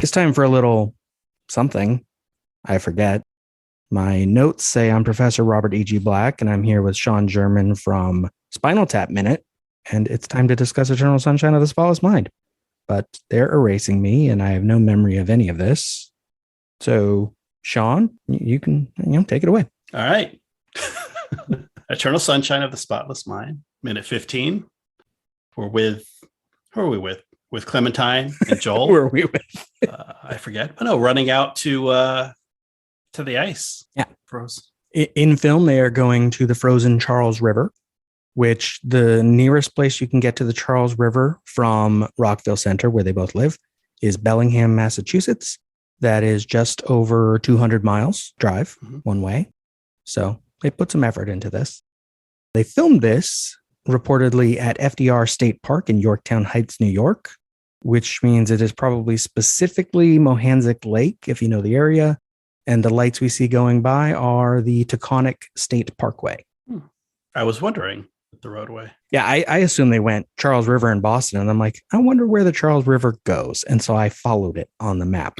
It's time for a little something. I forget. My notes say I'm Professor Robert E.G. Black, and I'm here with Sean German from Spinal Tap Minute, and it's time to discuss Eternal Sunshine of the Spotless Mind. But they're erasing me, and I have no memory of any of this. So, Sean, you can take it away. All right. Eternal Sunshine of the Spotless Mind, minute 15. We're with, who are we with? With Clementine and Joel. Who are we with? I forget. Oh, no, running out to the ice. Yeah. Froze. In film, they are going to the frozen Charles River, which the nearest place you can get to the Charles River from Rockville Center, where they both live, is Bellingham, Massachusetts. That is just over 200 miles drive one way. So they put some effort into this. They filmed this reportedly at FDR State Park in Yorktown Heights, New York, which means it is probably specifically Mohansic Lake, if you know the area. And the lights we see going by are the Taconic State Parkway. I was wondering the roadway. Yeah, I assume they went Charles River in Boston. And I'm like, I wonder where the Charles River goes. And so I followed it on the map.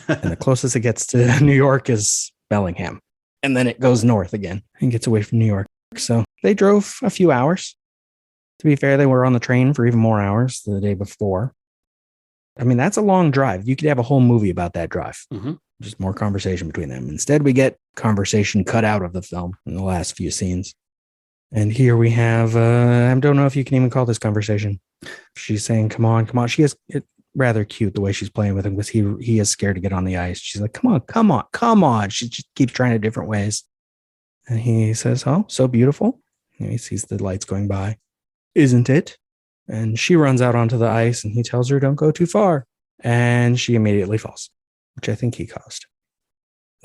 And the closest it gets to New York is Bellingham. And then it goes north again and gets away from New York. So they drove a few hours. To be fair, they were on the train for even more hours the day before. I mean, that's a long drive. You could have a whole movie about that drive. Just more conversation between them. Instead, we get conversation cut out of the film in the last few scenes. And here we have, I don't know if you can even call this conversation. She's saying, come on, come on. She is rather cute the way she's playing with him because he is scared to get on the ice. She's like, come on, come on, come on. She just keeps trying it different ways. And he says, oh, so beautiful. And he sees the lights going by. Isn't it? And she runs out onto the ice and he tells her, don't go too far. And she immediately falls, which I think he caused.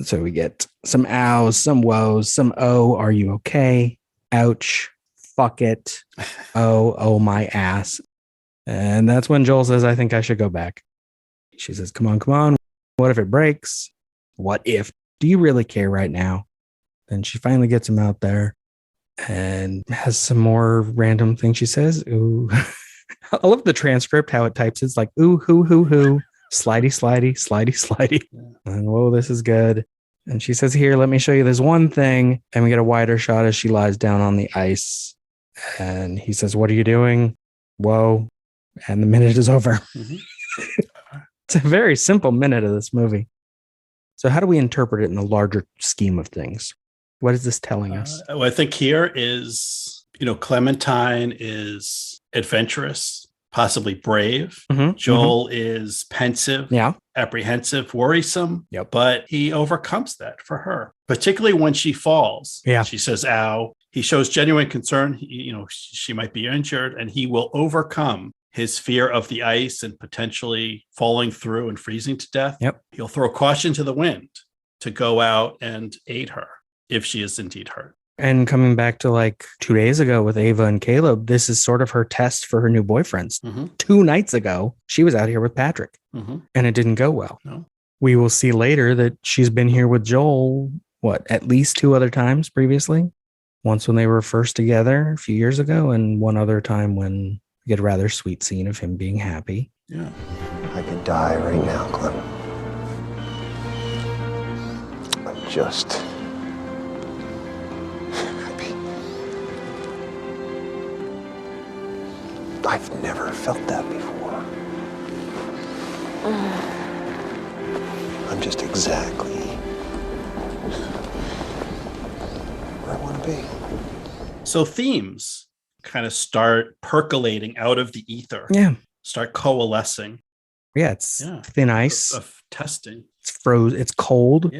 So we get some ows, some woes, some oh, are you okay? Ouch, fuck it. Oh my ass. And that's when Joel says, I think I should go back. She says, come on. What if it breaks? What if? Do you really care right now? Then she finally gets him out there and has some more random things she says. Ooh. I love the transcript, how it types. It's like, ooh, hoo, slidey. Yeah. And whoa, this is good. And she says, here, let me show you this one thing. And we get a wider shot as she lies down on the ice. And he says, what are you doing? Whoa. And the minute is over. It's a very simple minute of this movie. So how do we interpret it in the larger scheme of things? What is this telling us? Well, I think here is, Clementine is adventurous, possibly brave. Joel is pensive, apprehensive, worrisome. But he overcomes that for her, particularly when she falls. She says, ow. He shows genuine concern. She might be injured, and he will overcome his fear of the ice and potentially falling through and freezing to death. He'll throw caution to the wind to go out and aid her if she is indeed hurt. And coming back to like 2 days ago with Ava and Caleb, this is sort of her test for her new boyfriends. 2 nights ago, she was out here with Patrick and it didn't go well. No. We will see later that she's been here with Joel, at least 2 other times previously? Once when they were first together a few years ago, and one other time when we get a rather sweet scene of him being happy. Yeah. I could die right now, Clem. I'm just happy. I've never felt that before. I'm just exactly where I want to be. So themes kind of start percolating out of the ether. Start coalescing. It's thin ice. Of testing. It's froze. It's cold.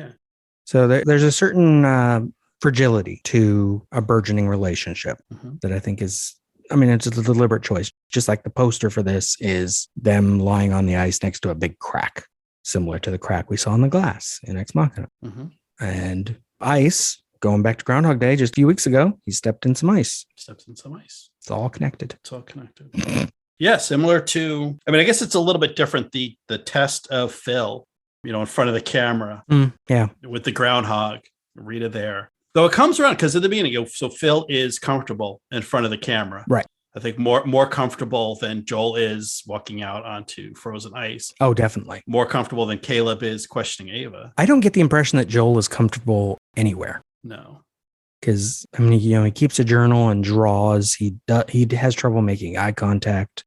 So there's a certain fragility to a burgeoning relationship that I think is, it's a deliberate choice. Just like the poster for this is them lying on the ice next to a big crack, similar to the crack we saw in the glass in Ex Machina. And ice, going back to Groundhog Day just a few weeks ago, he stepped in some ice. It's all connected. Yeah, similar to, I guess it's a little bit different. The test of Phil, in front of the camera. With the groundhog, Rita there. Though it comes around because at the beginning, so Phil is comfortable in front of the camera. Right. I think more comfortable than Joel is walking out onto frozen ice. Oh, definitely. More comfortable than Caleb is questioning Ava. I don't get the impression that Joel is comfortable anywhere. No. Because, I mean, he keeps a journal and draws. He has trouble making eye contact.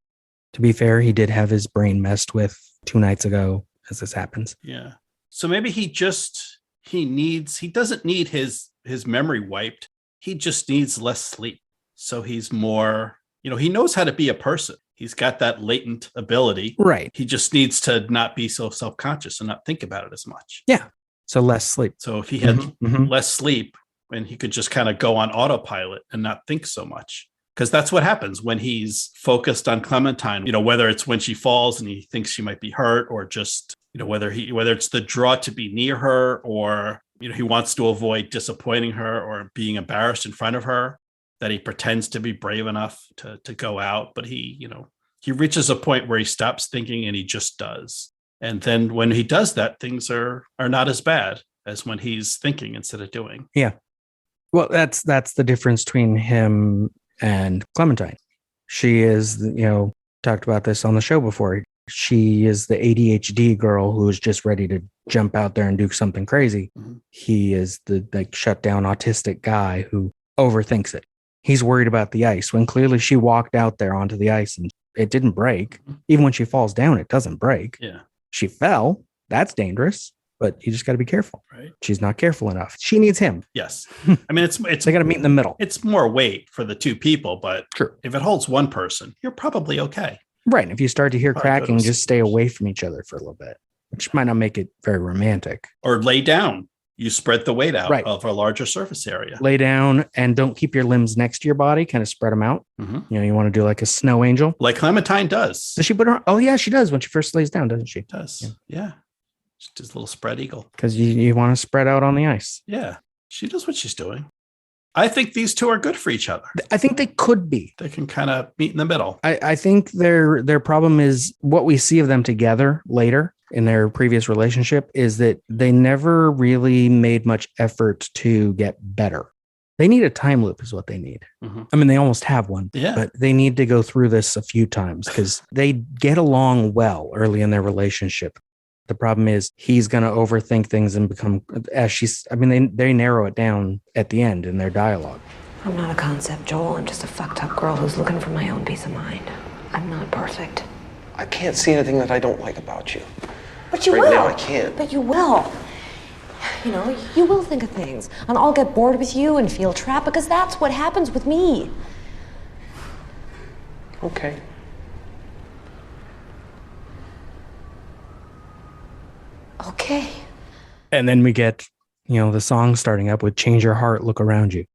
To be fair, he did have his brain messed with 2 nights ago as this happens. Yeah. So maybe he doesn't need his memory wiped. He just needs less sleep. So he's more, he knows how to be a person. He's got that latent ability. Right. He just needs to not be so self-conscious and not think about it as much. Yeah. So less sleep. So if he had less sleep, and he could just kind of go on autopilot and not think so much. Because that's what happens when he's focused on Clementine, whether it's when she falls and he thinks she might be hurt, or just, whether it's the draw to be near her, or, he wants to avoid disappointing her or being embarrassed in front of her, that he pretends to be brave enough to go out. But he reaches a point where he stops thinking and he just does. And then when he does that, things are not as bad as when he's thinking instead of doing. Yeah. Well, that's the difference between him and Clementine. She is, talked about this on the show before. She is the ADHD girl who is just ready to jump out there and do something crazy. Mm-hmm. He is the shut down autistic guy who overthinks it. He's worried about the ice when clearly she walked out there onto the ice and it didn't break. Mm-hmm. Even when she falls down, it doesn't break. Yeah. She fell. That's dangerous. But you just got to be careful. Right. She's not careful enough. She needs him. Yes. I mean, it's they got to meet in the middle. It's more weight for the two people, but true. If it holds one person, you're probably okay. Right. And if you start to hear cracking, just stay away from each other for a little bit, which might not make it very romantic. Or lay down. You spread the weight out of a larger surface area. Lay down and don't keep your limbs next to your body. Kind of spread them out. Mm-hmm. You want to do like a snow angel. Like Clementine does. Does she put her? Oh, yeah, she does when she first lays down, doesn't she? Does. Yeah. Just a little spread eagle. Because you want to spread out on the ice. Yeah. She knows what she's doing. I think these two are good for each other. I think they could be. They can kind of meet in the middle. I think their problem is what we see of them together later in their previous relationship is that they never really made much effort to get better. They need a time loop is what they need. Mm-hmm. I mean, they almost have one, but they need to go through this a few times because they get along well early in their relationship. The problem is he's going to overthink things and become, they narrow it down at the end in their dialogue. I'm not a concept, Joel. I'm just a fucked up girl who's looking for my own peace of mind. I'm not perfect. I can't see anything that I don't like about you. But you will. Right now I can't. But you will. You will think of things. And I'll get bored with you and feel trapped because that's what happens with me. Okay. Okay. And then we get, the song starting up with Change Your Heart, Look Around You.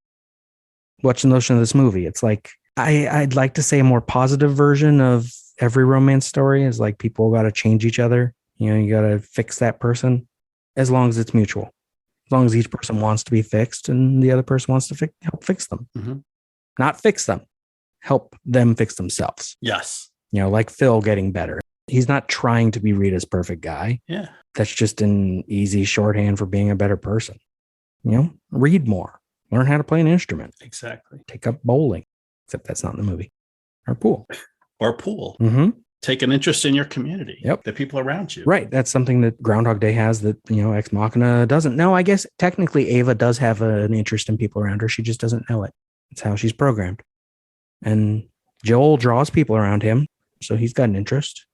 What's the notion of this movie? It's like, I'd like to say a more positive version of every romance story is like people got to change each other. You got to fix that person as long as it's mutual. As long as each person wants to be fixed and the other person wants to help fix them. Mm-hmm. Not fix them, help them fix themselves. Yes. Like Phil getting better. He's not trying to be Rita's perfect guy. Yeah. That's just an easy shorthand for being a better person. Read more, learn how to play an instrument. Exactly. Take up bowling, except that's not in the movie. Or pool. Mm-hmm. Take an interest in your community. Yep. The people around you. Right. That's something that Groundhog Day has that, Ex Machina doesn't. No, I guess technically Ava does have an interest in people around her. She just doesn't know it. It's how she's programmed. And Joel draws people around him. So he's got an interest.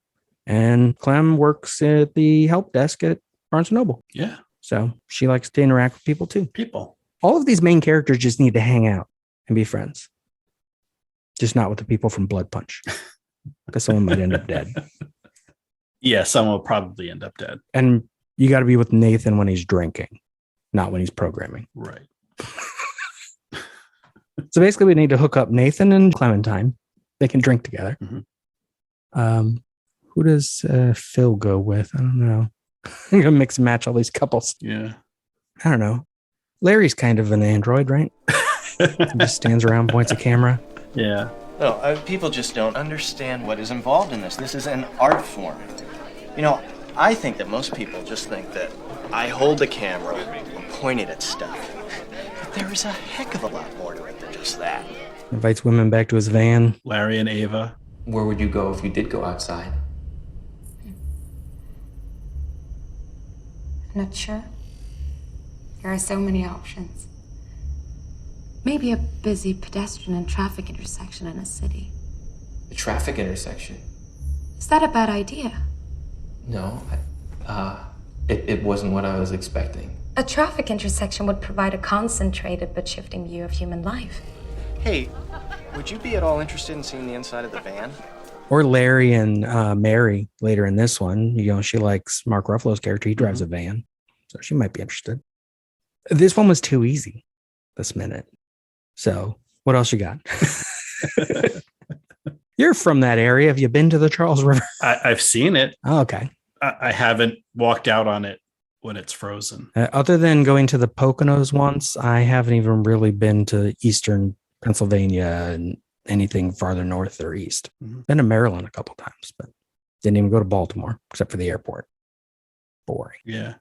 And Clem works at the help desk at Barnes & Noble. Yeah. So she likes to interact with people too. All of these main characters just need to hang out and be friends. Just not with the people from Blood Punch. Because someone might end up dead. Yeah, someone will probably end up dead. And you got to be with Nathan when he's drinking, not when he's programming. Right. So basically we need to hook up Nathan and Clementine. They can drink together. Mm-hmm. Who does Phil go with? I don't know. I'm going to mix and match all these couples. Yeah. I don't know. Larry's kind of an android, right? He just stands around, points a camera. Yeah. No, people just don't understand what is involved in this. This is an art form. I think that most people just think that I hold the camera and point it at stuff. But there is a heck of a lot more to it than just that. Invites women back to his van. Larry and Ava. Where would you go if you did go outside? I'm not sure. There are so many options. Maybe a busy pedestrian and traffic intersection in a city. A traffic intersection? Is that a bad idea? No, it wasn't what I was expecting. A traffic intersection would provide a concentrated but shifting view of human life. Hey, would you be at all interested in seeing the inside of the van? Or Larry and Mary later in this one. You know, she likes Mark Ruffalo's character. He drives a van, so she might be interested. This one was too easy this minute. So what else you got? You're from that area. Have you been to the Charles River? I've seen it. Oh, okay. I haven't walked out on it when it's frozen. Other than going to the Poconos once, I haven't even really been to eastern Pennsylvania and anything farther north or east. Been to Maryland a couple times, but didn't even go to Baltimore except for the airport. Boring. Yeah.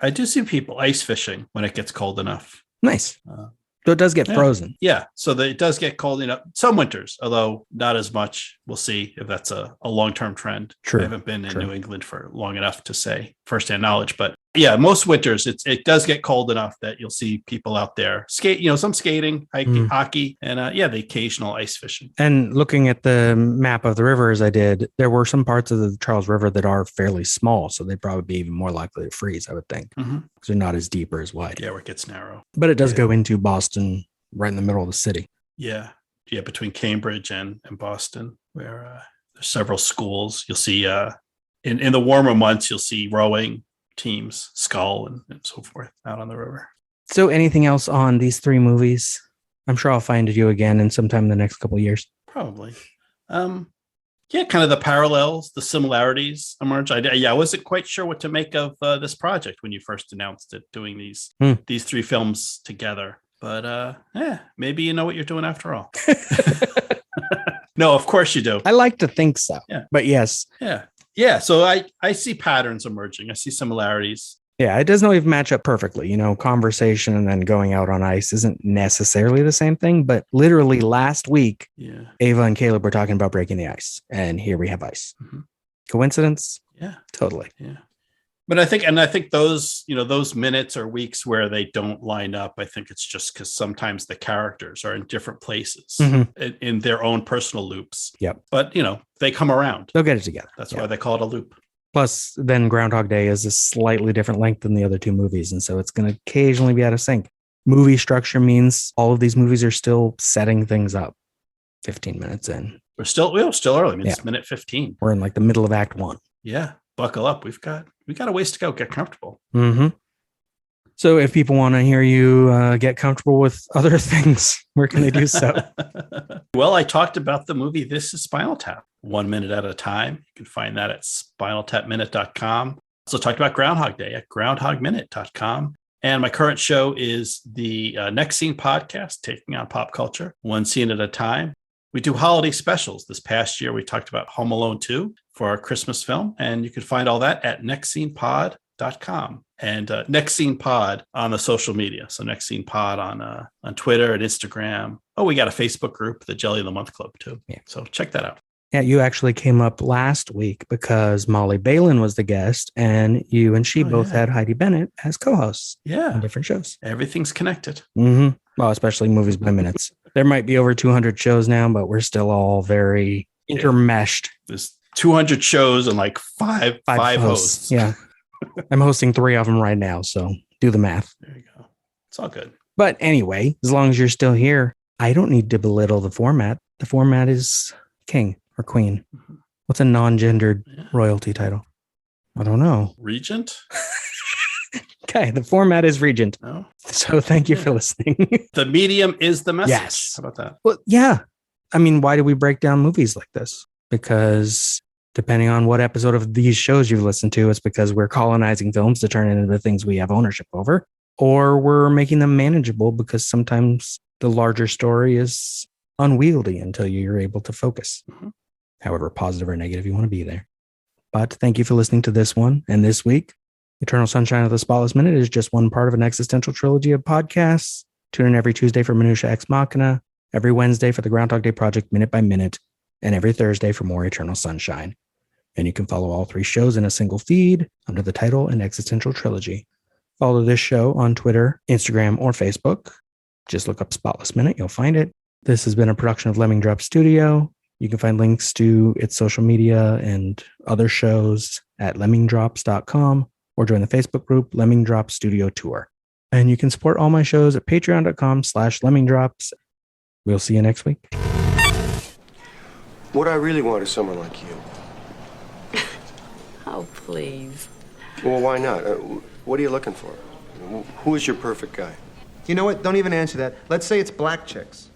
I do see people ice fishing when it gets cold enough. Nice. So it does get frozen. Yeah. So it does get cold enough some winters, although not as much. We'll see if that's a long-term trend. True. I haven't been in New England for long enough to say firsthand knowledge, but yeah, most winters it does get cold enough that you'll see people out there skate, some skating, hiking, hockey, and the occasional ice fishing. And looking at the map of the river as I did, there were some parts of the Charles River that are fairly small, so they'd probably be even more likely to freeze, I would think, because they're not as deep or as wide. Yeah, where it gets narrow. But it does go into Boston, right in the middle of the city. Yeah, between Cambridge and Boston, where there's several schools. You'll see in the warmer months, you'll see rowing teams, Skull and so forth out on the river. So anything else on these three movies? I'm sure I'll find you again in sometime in the next couple of years. Probably. Kind of the parallels, the similarities emerge. I wasn't quite sure what to make of this project when you first announced it, doing these three films together. But maybe you know what you're doing after all. No, of course you do. I like to think so. Yeah. But yes. Yeah. So I see patterns emerging. I see similarities. Yeah, it doesn't always match up perfectly. Conversation and then going out on ice isn't necessarily the same thing. But literally last week, Ava and Caleb were talking about breaking the ice. And here we have ice. Coincidence? Yeah. Totally. Yeah. But I think those, those minutes or weeks where they don't line up, I think it's just because sometimes the characters are in different places in their own personal loops. Yep. But, they come around. They'll get it together. That's why they call it a loop. Plus, then Groundhog Day is a slightly different length than the other two movies. And so it's going to occasionally be out of sync. Movie structure means all of these movies are still setting things up 15 minutes in. We're still early. I mean, it's minute 15. We're in like the middle of Act 1. Yeah. Buckle up. We got a ways to go. Get comfortable. So if people want to hear you get comfortable with other things, where can they do so? Well, I talked about the movie This is Spinal Tap, 1 minute at a time. You can find that at spinaltapminute.com. Also talked about Groundhog Day at groundhogminute.com. And my current show is the Next Scene podcast, taking on pop culture, one scene at a time. We do holiday specials. This past year, we talked about Home Alone 2 for our Christmas film. And you can find all that at nextscenepod.com and Next Scene Pod on the social media. So Next Scene Pod on Twitter and Instagram. Oh, we got a Facebook group, the Jelly of the Month Club, too. Yeah. So check that out. Yeah, you actually came up last week because Molly Balin was the guest and you and she both had Heidi Bennett as co-hosts. Yeah. On different shows. Everything's connected. Well, especially Movies by Minutes. There might be over 200 shows now, but we're still all very intermeshed. There's 200 shows and like five hosts. Yeah. I'm hosting 3 of them right now. So do the math. There you go. It's all good. But anyway, as long as you're still here, I don't need to belittle the format. The format is king or queen. What's a non-gendered royalty title? I don't know. Regent? Okay, the format is Regent. Oh. So thank you for listening. The medium is the message. Yes. How about that? Well, yeah. I mean, why do we break down movies like this? Because depending on what episode of these shows you've listened to, it's because we're colonizing films to turn into the things we have ownership over, or we're making them manageable because sometimes the larger story is unwieldy until you're able to focus. However positive or negative you want to be there. But thank you for listening to this one. And this week, Eternal Sunshine of the Spotless Minute is just one part of an existential trilogy of podcasts. Tune in every Tuesday for Minutia Ex Machina. every Wednesday for the Groundhog Day Project Minute by Minute, and every Thursday for more Eternal Sunshine. And you can follow all 3 shows in a single feed under the title An Existential Trilogy. Follow this show on Twitter, Instagram, or Facebook. Just look up Spotless Minute, you'll find it. This has been a production of Lemming Drop Studio. You can find links to its social media and other shows at lemmingdrops.com or join the Facebook group Lemming Drop Studio Tour. And you can support all my shows at patreon.com/lemmingdrops. We'll see you next week. What I really want is someone like you. Oh, please. Well, why not? What are you looking for? Who is your perfect guy? You know what? Don't even answer that. Let's say it's black chicks.